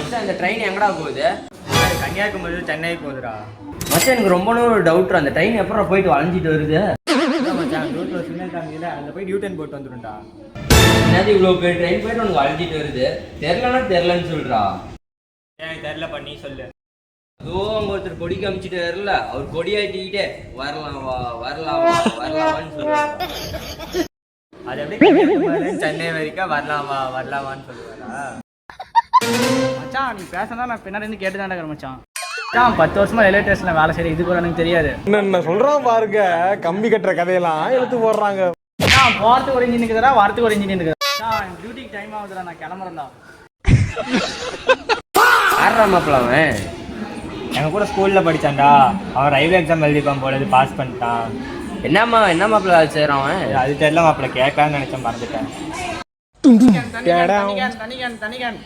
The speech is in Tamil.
மச்சான் இந்த ட்ரெயின் எங்கடா போகுது? கன்னியாகுமரி சென்னை போகுதுடா. மச்சான் எனக்கு ரொம்ப ஒரு டவுட், அந்த ட்ரெயின் எப்பறம் போயிட்டு வளைஞ்சிட்டு வருது? மச்சான் ரோட்ல சிக்னல் காமிக்கல, அதில் போய் யூட்டன் போட்டு வந்துடும்டா. என்னது இவ்வளோ பெரிய ட்ரெயின் போயிட்டு உனக்கு வளைஞ்சிட்டு வருது? தெரிலன்னு சொல்றா. எனக்கு தெரில பண்ணி சொல்லு. அதோ அங்க ஒருத்தர் கொடி காமிச்சிட்டு வரல, அவர் கொடி ஆட்டிக்கிட்டே வரலாமான்னு சொல்றாரு. அது எப்படி சென்னை வரைக்கும் வரலாமான்னு சொல்லுவாரா? மச்சான் நீ பேசினா நான் பின்னாடி இருந்து கேட்டு தான் இருக்கிறேன் மச்சான். 10 வருஷமா ரயில்வே ஸ்டேஷன்ல வேலை செய்யற இது கூட எனக்கு தெரியாது. என்ன சொல்றான் பாருங்க, கம்பி கட்டுற கதையெல்லாம் எடுத்து போடுறாங்க. போறதுக்கு ஒரு இன்ஜின் இருக்குதா, வரத்துக்கு ஒரு இன்ஜின் இருக்குதா? டியூட்டிக்கு டைம் ஆகுதுடா, நான் கிளம்புறேன்டா. ஆடுறாமாப்பில அவன் எங்க கூட ஸ்கூல்ல படிச்சான்டா. அவன் ரயில்வே எக்ஸாம் எழுதிப்பான் போல, பாஸ் பண்ணிட்டான். என்னமாப்பிள்ள செய்யறான் அவன்? அது தெரியல மாப்பிள்ள, கேட்கலான்னு நினைச்சேன், மறந்துட்டேன். தனிகன்